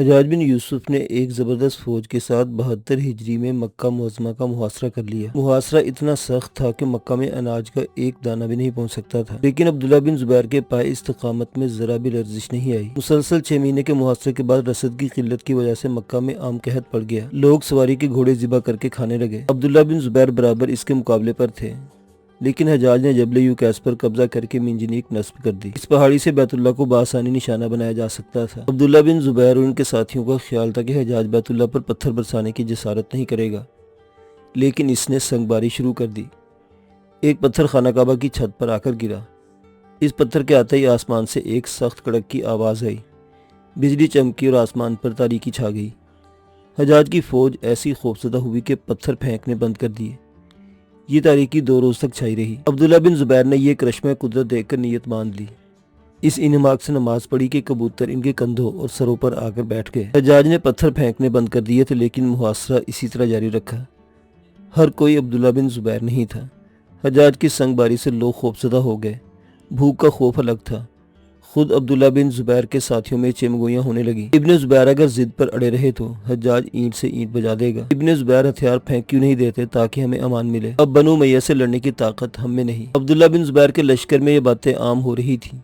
حجاج بن یوسف نے ایک زبردست فوج کے ساتھ 72 ہجری میں مکہ معظمہ کا محاصرہ کر لیا۔ محاصرہ اتنا سخت تھا کہ مکہ میں اناج کا ایک دانہ بھی نہیں پہنچ سکتا تھا، لیکن عبداللہ بن زبیر کے پائے استقامت میں ذرا بھی لرزش نہیں آئی۔ مسلسل 6 مہینے کے محاصرے کے بعد رسد کی قلت کی وجہ سے مکہ میں عام قحط پڑ گیا۔ لوگ سواری کے گھوڑے ذبح کر کے کھانے لگے۔ عبداللہ بن زبیر برابر اس کے مقابلے پر تھے، لیکن حجاج نے جبل یوکیس پر قبضہ کر کے منجنیق نصب کر دی۔ اس پہاڑی سے بیت اللہ کو بآسانی نشانہ بنایا جا سکتا تھا۔ عبداللہ بن زبیر اور ان کے ساتھیوں کا خیال تھا کہ حجاج بیت اللہ پر پتھر برسانے کی جسارت نہیں کرے گا، لیکن اس نے سنگ باری شروع کر دی۔ ایک پتھر خانہ کعبہ کی چھت پر آ کر گرا۔ اس پتھر کے آتے ہی آسمان سے ایک سخت کڑک کی آواز آئی، بجلی چمکی اور آسمان پر تاریکی چھا گئی۔ حجاج کی فوج ایسی خوفزدہ ہوئی کہ پتھر پھینکنے بند کر دیے۔ یہ تاریکی 2 روز تک چھائی رہی۔ عبداللہ بن زبیر نے یہ کرشمہ قدرت دیکھ کر نیت باندھ لی۔ اس انہماک سے نماز پڑھی کہ کبوتر ان کے کندھوں اور سروں پر آ کر بیٹھ گئے۔ حجاج نے پتھر پھینکنے بند کر دیے تھے، لیکن محاصرہ اسی طرح جاری رکھا۔ ہر کوئی عبداللہ بن زبیر نہیں تھا۔ حجاج کی سنگ باری سے لوگ خوفزدہ ہو گئے۔ بھوک کا خوف الگ تھا۔ خود عبداللہ بن زبیر کے ساتھیوں میں چمگویاں ہونے لگیں۔ ابن زبیر اگر ضد پر اڑے رہے تو حجاج اینٹ سے اینٹ بجا دے گا۔ ابن زبیر ہتھیار پھینک کیوں نہیں دیتے تاکہ ہمیں امان ملے؟ اب بنو امیہ سے لڑنے کی طاقت ہم میں نہیں۔ عبداللہ بن زبیر کے لشکر میں یہ باتیں عام ہو رہی تھیں۔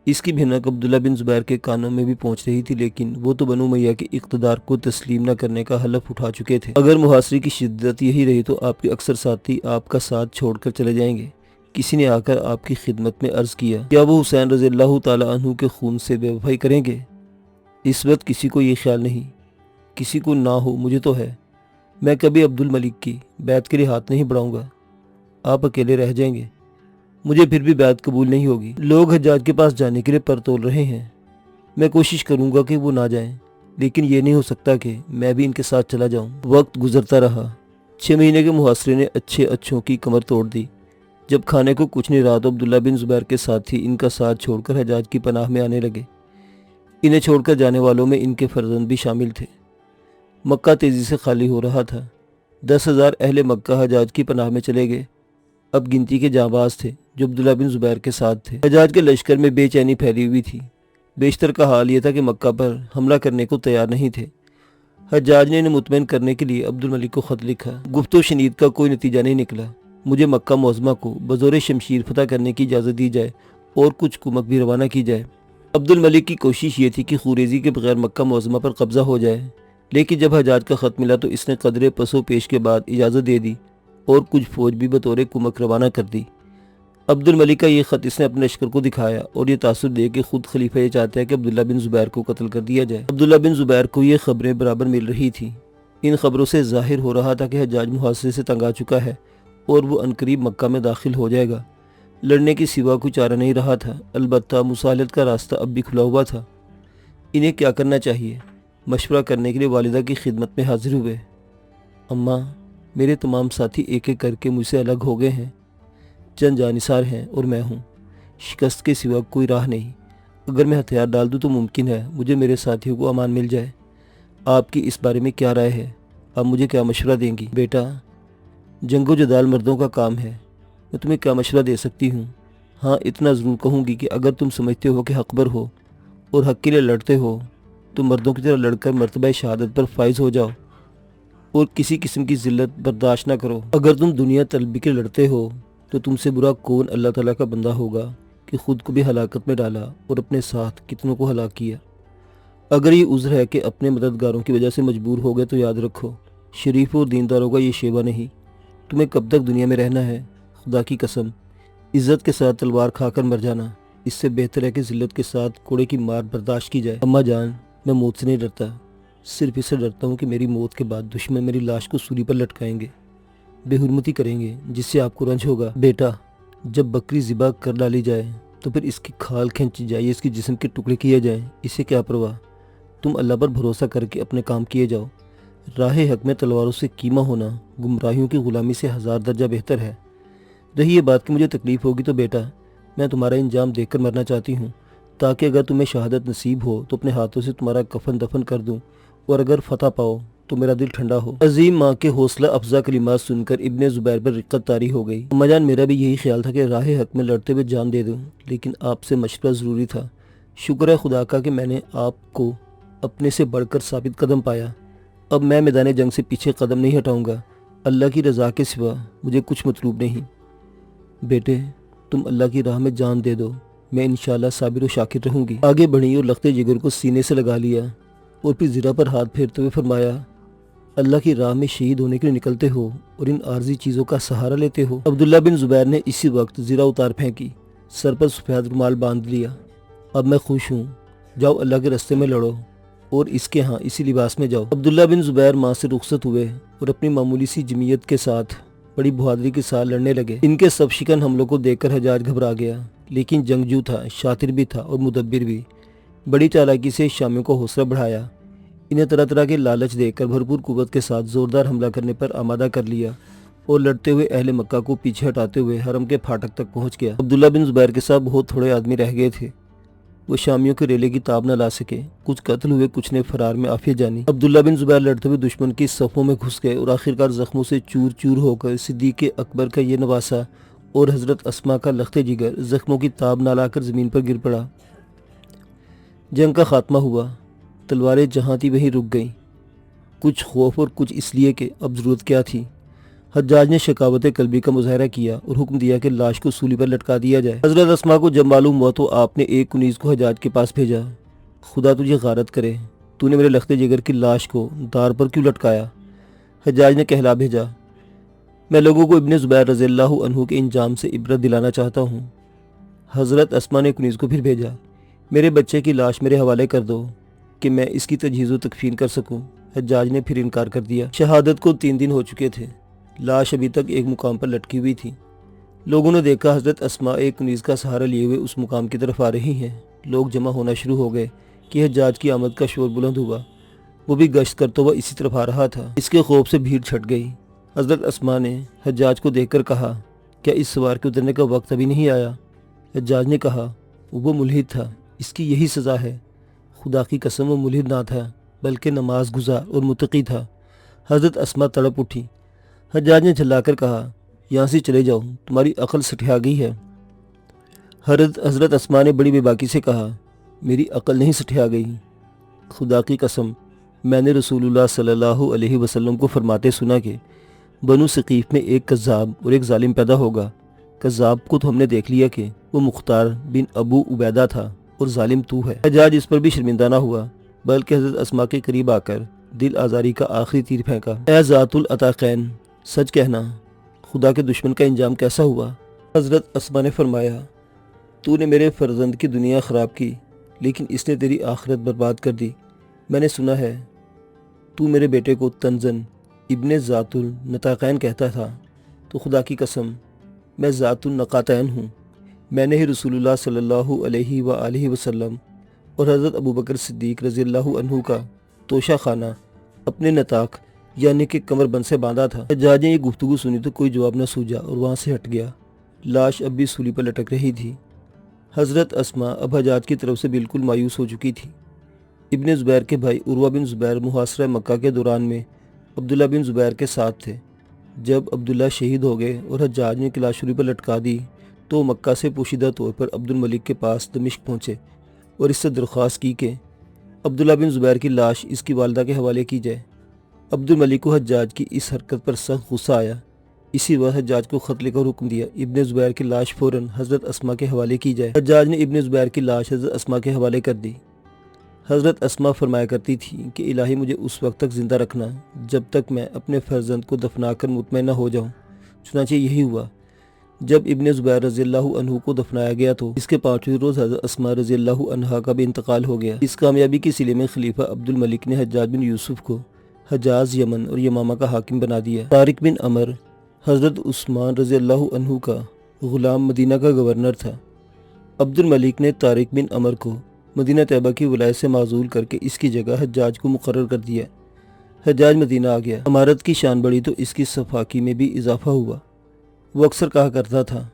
اس کی بھنک عبداللہ بن زبیر کے کانوں میں بھی پہنچ رہی تھی، لیکن وہ تو بنو امیہ کے اقتدار کو تسلیم نہ کرنے کا حلف اٹھا چکے تھے۔ اگر محاصرے کی شدت یہی رہی تو آپ کے اکثر ساتھی آپ کا ساتھ چھوڑ کر چلے جائیں گے۔ کسی نے آ کر آپ کی خدمت میں عرض کیا، کیا وہ حسین رضی اللہ تعالیٰ عنہ کے خون سے بے وفائی کریں گے؟ اس وقت کسی کو یہ خیال نہیں، کسی کو نہ ہو، مجھے تو ہے۔ میں کبھی عبد الملک کی بیعت کے لیے ہاتھ نہیں بڑھاؤں گا۔ آپ اکیلے رہ جائیں گے، مجھے پھر بھی بیعت قبول نہیں ہوگی۔ لوگ حجاج کے پاس جانے کے لیے پر تول رہے ہیں۔ میں کوشش کروں گا کہ وہ نہ جائیں، لیکن یہ نہیں ہو سکتا کہ میں بھی ان کے ساتھ چلا جاؤں۔ وقت گزرتا رہا۔ 6 مہینے کے محاصرے نے اچھوں کی کمر توڑ دی۔ جب کھانے کو کچھ نہیں رہا تو عبداللہ بن زبیر کے ساتھی ان کا ساتھ چھوڑ کر حجاج کی پناہ میں آنے لگے۔ انہیں چھوڑ کر جانے والوں میں ان کے فرزند بھی شامل تھے۔ مکہ تیزی سے خالی ہو رہا تھا۔ 10,000 اہل مکہ حجاج کی پناہ میں چلے گئے۔ اب گنتی کے جانباز تھے جو عبداللہ بن زبیر کے ساتھ تھے۔ حجاج کے لشکر میں بے چینی پھیلی ہوئی تھی۔ بیشتر کا حال یہ تھا کہ مکہ پر حملہ کرنے کو تیار نہیں تھے۔ حجاج نے انہیں مطمئن کرنے کے لیے عبد الملک کو خط لکھا۔ گفت و شنید کا کوئی نتیجہ نہیں نکلا۔ مجھے مکہ معظمہ کو بزور شمشیر فتح کرنے کی اجازت دی جائے اور کچھ کمک بھی روانہ کی جائے۔ عبد الملک کی کوشش یہ تھی کہ خوریزی کے بغیر مکہ معظمہ پر قبضہ ہو جائے، لیکن جب حجاج کا خط ملا تو اس نے قدرے پس و پیش کے بعد اجازت دے دی اور کچھ فوج بھی بطور کمک روانہ کر دی۔ عبد الملک کا یہ خط اس نے اپنے لشکر کو دکھایا اور یہ تاثر دے کہ خود خلیفہ یہ چاہتا ہے کہ عبداللہ بن زبیر کو قتل کر دیا جائے۔ عبداللہ بن زبیر کو یہ خبریں برابر مل رہی تھیں۔ ان خبروں سے ظاہر ہو رہا تھا کہ حجاج محاصرے سے تنگ آ چکا ہے اور وہ عنقریب مکہ میں داخل ہو جائے گا۔ لڑنے کی سوا کوئی چارہ نہیں رہا تھا، البتہ مصالحت کا راستہ اب بھی کھلا ہوا تھا۔ انہیں کیا کرنا چاہیے؟ مشورہ کرنے کے لیے والدہ کی خدمت میں حاضر ہوئے۔ اماں، میرے تمام ساتھی ایک ایک کر کے مجھ سے الگ ہو گئے ہیں، چند جانثار ہیں اور میں ہوں۔ شکست کے سوا کوئی راہ نہیں۔ اگر میں ہتھیار ڈال دوں تو ممکن ہے مجھے میرے ساتھیوں کو امان مل جائے۔ آپ کی اس بارے میں کیا رائے ہے؟ آپ مجھے کیا مشورہ دیں گی؟ بیٹا، جنگ و جدال مردوں کا کام ہے، میں تمہیں کیا مشورہ دے سکتی ہوں؟ ہاں، اتنا ضرور کہوں گی کہ اگر تم سمجھتے ہو کہ حق پر ہو اور حق کے لیے لڑتے ہو تو مردوں کی طرح لڑ کر مرتبہ شہادت پر فائز ہو جاؤ اور کسی قسم کی ذلت برداشت نہ کرو۔ اگر تم دنیا طلبی کے لڑتے ہو تو تم سے برا کون اللہ تعالیٰ کا بندہ ہوگا کہ خود کو بھی ہلاکت میں ڈالا اور اپنے ساتھ کتنوں کو ہلاک کیا۔ اگر یہ عذر ہے کہ اپنے مددگاروں کی وجہ سے مجبور ہو گئے تو یاد رکھو، شریفوں اور دینداروں کا یہ شیبہ نہیں۔ تمہیں کب تک دنیا میں رہنا ہے؟ خدا کی قسم، عزت کے ساتھ تلوار کھا کر مر جانا اس سے بہتر ہے کہ ذلت کے ساتھ کوڑے کی مار برداشت کی جائے۔ اماں جان، میں موت سے نہیں ڈرتا، صرف اس سے ڈرتا ہوں کہ میری موت کے بعد دشمن میری لاش کو سولی پر لٹکائیں گے، بے حرمتی کریں گے، جس سے آپ کو رنج ہوگا۔ بیٹا، جب بکری ذبح کر ڈالی جائے تو پھر اس کی کھال کھینچی جائے، اس کے جسم کے ٹکڑے کیے جائیں، اسے کیا پرواہ؟ تم اللہ پر بھروسہ کر کے اپنے کام کیے جاؤ۔ راہ حق میں تلواروں سے کیما ہونا گمراہیوں کی غلامی سے 1000 درجہ بہتر ہے۔ رہی یہ بات کہ مجھے تکلیف ہوگی تو بیٹا، میں تمہارا انجام دیکھ کر مرنا چاہتی ہوں، تاکہ اگر تمہیں شہادت نصیب ہو تو اپنے ہاتھوں سے تمہارا کفن دفن کر دوں، اور اگر فتح پاؤ تو میرا دل ٹھنڈا ہو۔ عظیم ماں کے حوصلہ افزا کلمات سن کر ابن زبیر پر رقت طاری ہو گئی۔ اماں جان، میرا بھی یہی خیال تھا کہ راہ حق میں لڑتے ہوئے جان دے دوں، لیکن آپ سے مشورہ ضروری تھا۔ شکر ہے خدا کا کہ میں نے آپ کو اپنے سے بڑھ کر ثابت قدم پایا۔ اب میں میدان جنگ سے پیچھے قدم نہیں ہٹاؤں گا۔ اللہ کی رضا کے سوا مجھے کچھ مطلوب نہیں۔ بیٹے، تم اللہ کی راہ میں جان دے دو، میں انشاءاللہ صابر و شاکر رہوں گی۔ آگے بڑھی اور لخت جگر کو سینے سے لگا لیا اور پھر زرہ پر ہاتھ پھیرتے ہوئے فرمایا، اللہ کی راہ میں شہید ہونے کے لیے نکلتے ہو اور ان عارضی چیزوں کا سہارا لیتے ہو۔ عبداللہ بن زبیر نے اسی وقت زرہ اتار پھینکی، سر پر سفید رومال باندھ لیا۔ اب میں خوش ہوں، جاؤ اللہ کے راستے میں لڑو اور اس کے ہاں اسی لباس میں جاؤ۔ عبداللہ بن زبیر ماں سے رخصت ہوئے اور اپنی معمولی سی جمعیت کے ساتھ بڑی بہادری کے ساتھ لڑنے لگے۔ ان کے سب شکن حملوں کو دیکھ کر حجاج گھبرا گیا، لیکن جنگجو تھا، شاطر بھی تھا اور مدبر بھی۔ بڑی چالاکی سے شامیوں کو حوصلہ بڑھایا، انہیں طرح طرح کے لالچ دے کر بھرپور قوت کے ساتھ زوردار حملہ کرنے پر آمادہ کر لیا اور لڑتے ہوئے اہل مکہ کو پیچھے ہٹاتے ہوئے حرم کے پھاٹک تک پہنچ گیا۔ عبداللہ بن زبیر کے ساتھ بہت تھوڑے آدمی رہ گئے تھے، وہ شامیوں کے ریلے کی تاب نہ لا سکے، کچھ قتل ہوئے، کچھ نے فرار میں عافیت جانی۔ عبداللہ بن زبیر لڑتے ہوئے دشمن کی صفوں میں گھس گئے اور آخرکار زخموں سے چور چور ہو کر صدیق اکبر کا یہ نواسہ اور حضرت اسما کا لخت جگر زخموں کی تاب نہ لا کر زمین پر گر پڑا۔ جنگ کا خاتمہ ہوا، تلواریں جہاں تھی وہیں رک گئیں، کچھ خوف اور کچھ اس لیے کہ اب ضرورت کیا تھی۔ حجاج نے شکاوت قلبی کا مظاہرہ کیا اور حکم دیا کہ لاش کو سولی پر لٹکا دیا جائے۔ حضرت اسما کو جب معلوم ہوا تو آپ نے ایک کنیز کو حجاج کے پاس بھیجا، خدا تجھے غارت کرے، تو نے میرے لخت جگر کی لاش کو دار پر کیوں لٹکایا؟ حجاج نے کہلا بھیجا، میں لوگوں کو ابن زبیر رضی اللہ عنہ کے انجام سے عبرت دلانا چاہتا ہوں۔ حضرت اسما نے کنیز کو پھر بھیجا، میرے بچے کی لاش میرے حوالے کر دو کہ میں اس کی تجہیز و تکفین کر سکوں۔ حجاج نے پھر انکار کر دیا۔ شہادت کو 3 دن ہو چکے تھے، لاش ابھی تک ایک مقام پر لٹکی ہوئی تھی۔ لوگوں نے دیکھا حضرت اسما ایک کنیز کا سہارا لیے ہوئے اس مقام کی طرف آ رہی ہیں۔ لوگ جمع ہونا شروع ہو گئے کہ حجاج کی آمد کا شور بلند ہوا، وہ بھی گشت کرتا ہوا اسی طرف آ رہا تھا۔ اس کے خوف سے بھیڑ چھٹ گئی۔ حضرت اسما نے حجاج کو دیکھ کر کہا، کیا اس سوار کے اترنے کا وقت ابھی نہیں آیا؟ حجاج نے کہا، وہ ملحد تھا، اس کی یہی سزا ہے۔ خدا کی قسم وہ ملحد نہ تھا بلکہ نماز گزار اور متقی تھا۔ حضرت اسما تڑپ اٹھی۔ حجاج نے جھلا کر کہا، یہاں سے چلے جاؤ، تمہاری عقل سٹھیا گئی ہے۔ حضرت اسما نے بڑی بے باکی سے کہا، میری عقل نہیں سٹھیا گئی، خدا کی قسم میں نے رسول اللہ صلی اللہ علیہ وسلم کو فرماتے سنا کہ بنو ثقیف میں ایک کذاب اور ایک ظالم پیدا ہوگا۔ کذاب کو تو ہم نے دیکھ لیا کہ وہ مختار بن ابو عبیدہ تھا اور ظالم تو ہے۔ حجاج اس پر بھی شرمندہ نہ ہوا بلکہ حضرت اسما کے قریب آ کر دل آزاری کا آخری تیر پھینکا۔ اے ذات العطاقین، سچ کہنا، خدا کے دشمن کا انجام کیسا ہوا؟ حضرت اسما نے فرمایا، تو نے میرے فرزند کی دنیا خراب کی لیکن اس نے تیری آخرت برباد کر دی۔ میں نے سنا ہے تو میرے بیٹے کو تنزن ابن ذات النطاقین کہتا تھا، تو خدا کی قسم میں ذات النقاتین ہوں۔ میں نے ہی رسول اللہ صلی اللہ علیہ وآلہ وسلم اور حضرت ابوبکر صدیق رضی اللہ عنہ کا توشہ خانہ اپنے نطاق یعنی کہ کمر بند سے باندھا تھا۔ حجاج نے یہ گفتگو سنی تو کوئی جواب نہ سوجا اور وہاں سے ہٹ گیا۔ لاش اب بھی سولی پر لٹک رہی تھی۔ حضرت اسما اب حجاج کی طرف سے بالکل مایوس ہو چکی تھی۔ ابن زبیر کے بھائی عروہ بن زبیر محاصرہ مکہ کے دوران میں عبداللہ بن زبیر کے ساتھ تھے۔ جب عبداللہ شہید ہو گئے اور حجاج نے کلاش سولی پر لٹکا دی تو مکہ سے پوشیدہ طور پر عبد الملک کے پاس دمشق پہنچے اور اس سے درخواست کی کہ عبداللہ بن زبیر کی لاش اس کی والدہ کے حوالے کی جائے۔ عبد الملک کو حجاج کی اس حرکت پر سخت غصہ آیا۔ اسی وقت حجاج کو خط لے کر حکم دیا ابن زبیر کی لاش فوراً حضرت اسما کے حوالے کی جائے۔ حجاج نے ابن زبیر کی لاش حضرت اسما کے حوالے کر دی۔ حضرت اسما فرمایا کرتی تھی کہ الہی مجھے اس وقت تک زندہ رکھنا جب تک میں اپنے فرزند کو دفنا کر مطمئن نہ ہو جاؤں۔ چنانچہ یہی ہوا۔ جب ابن زبیر رضی اللہ عنہ کو دفنایا گیا تو اس کے 5ویں روز حضرت اسما رضی اللہ عنہا کا بھی انتقال ہو گیا۔ اس کامیابی کے صلے میں خلیفہ عبد الملک نے حجاج بن یوسف کو حجاز، یمن اور یمامہ کا حاکم بنا دیا۔ طارق بن عمر حضرت عثمان رضی اللہ عنہ کا غلام مدینہ کا گورنر تھا۔ عبد الملک نے طارق بن عمر کو مدینہ طیبہ کی ولایت سے معزول کر کے اس کی جگہ حجاج کو مقرر کر دیا۔ حجاج مدینہ آ گیا، امارت کی شان بڑھی تو اس کی صفاکی میں بھی اضافہ ہوا۔ وہ اکثر کہا کرتا تھا،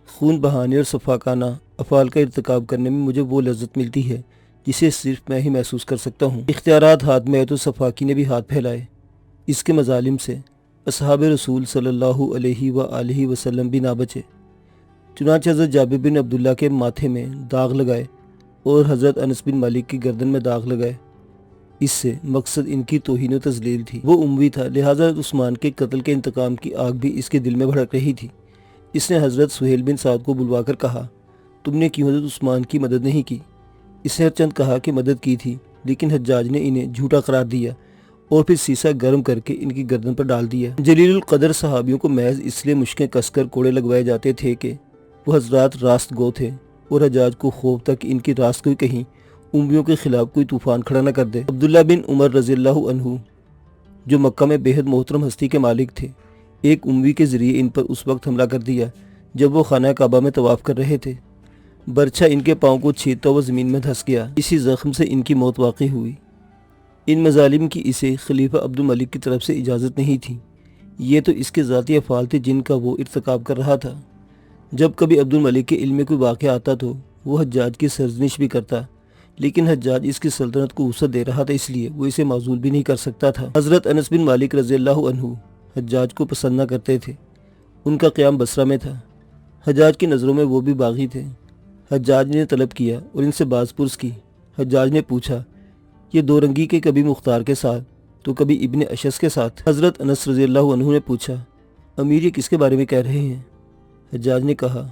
خون بہانے اور صفاکانہ افعال کا ارتکاب کرنے میں مجھے وہ لذت ملتی ہے جسے صرف میں ہی محسوس کر سکتا ہوں۔ اختیارات ہاتھ میں آئے تو صفاکی نے بھی ہاتھ پھیلائے۔ اس کے مظالم سے اصحاب رسول صلی اللہ علیہ وآلہ وسلم بھی نہ بچے۔ چنانچہ حضرت جابر بن عبداللہ کے ماتھے میں داغ لگائے اور حضرت انس بن مالک کی گردن میں داغ لگائے۔ اس سے مقصد ان کی توہین و تذلیل تھی۔ وہ اموی تھا، لہٰذا حضرت عثمان کے قتل کے انتقام کی آگ بھی اس کے دل میں بھڑک رہی تھی۔ اس نے حضرت سہیل بن سعد کو بلوا کر کہا، تم نے کیوں حضرت عثمان کی مدد نہیں کی؟ اس نے چند کہا کہ مدد کی تھی، لیکن حجاج نے انہیں جھوٹا قرار دیا اور پھر سیسا گرم کر کے ان کی گردن پر ڈال دیا۔ جلیل القدر صحابیوں کو محض اس لیے مشکیں کس کر کوڑے لگوائے جاتے تھے کہ وہ حضرات راست گو تھے، اور حجاج کو خوف تھا کہ ان کی راست گوئی کہیں امویوں کے خلاف کوئی طوفان کھڑا نہ کر دے۔ عبداللہ بن عمر رضی اللہ عنہ جو مکہ میں بے حد محترم ہستی کے مالک تھے، ایک اموی کے ذریعے ان پر اس وقت حملہ کر دیا جب وہ خانہ کعبہ میں طواف کر رہے تھے۔ برچھا ان کے پاؤں کو چھیدتا ہوا زمین میں دھس گیا، اسی زخم سے ان کی موت واقع ہوئی۔ ان مظالم کی اسے خلیفہ عبد الملک کی طرف سے اجازت نہیں تھی، یہ تو اس کے ذاتی افعال تھے جن کا وہ ارتکاب کر رہا تھا۔ جب کبھی عبد الملک کے علم میں کوئی واقعہ آتا تو وہ حجاج کی سرزنش بھی کرتا، لیکن حجاج اس کی سلطنت کو وسعت دے رہا تھا، اس لیے وہ اسے معزول بھی نہیں کر سکتا تھا۔ حضرت انس بن مالک رضی اللہ عنہ حجاج کو پسند نہ کرتے تھے، ان کا قیام بصرہ میں تھا۔ حجاج کی نظروں میں وہ بھی باغی تھے۔ حجاج نے طلب کیا اور ان سے باز پرس کی۔ حجاج نے پوچھا، یہ دو رنگی کے کبھی مختار کے ساتھ تو کبھی ابن اشس کے ساتھ؟ حضرت انس رضی اللہ عنہ نے پوچھا، امیر یہ کس کے بارے میں کہہ رہے ہیں؟ حجاج نے کہا،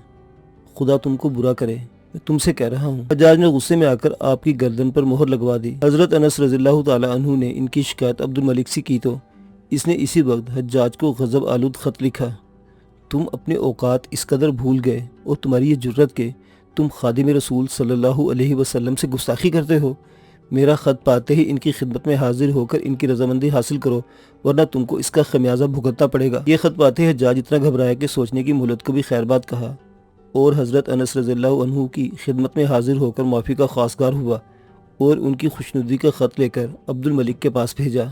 خدا تم کو برا کرے، میں تم سے کہہ رہا ہوں۔ حجاج نے غصے میں آ کر آپ کی گردن پر مہر لگوا دی۔ حضرت انس رضی اللہ تعالی عنہ نے ان کی شکایت عبد الملک سے کی تو اس نے اسی وقت حجاج کو غضب آلود خط لکھا، تم اپنے اوقات اس قدر بھول گئے اور تمہاری یہ جرت کہ تم خادم رسول صلی اللہ علیہ وسلم سے گستاخی کرتے ہو۔ میرا خط پاتے ہی ان کی خدمت میں حاضر ہو کر ان کی رضامندی حاصل کرو، ورنہ تم کو اس کا خمیازہ بھگتنا پڑے گا۔ یہ خط پاتے حجاج اتنا گھبرایا کہ سوچنے کی مہلت کو بھی خیر بات کہا اور حضرت انس رضی اللہ عنہ کی خدمت میں حاضر ہو کر معافی کا خواستگار ہوا اور ان کی خوشنودی کا خط لے کر عبد الملک کے پاس بھیجا۔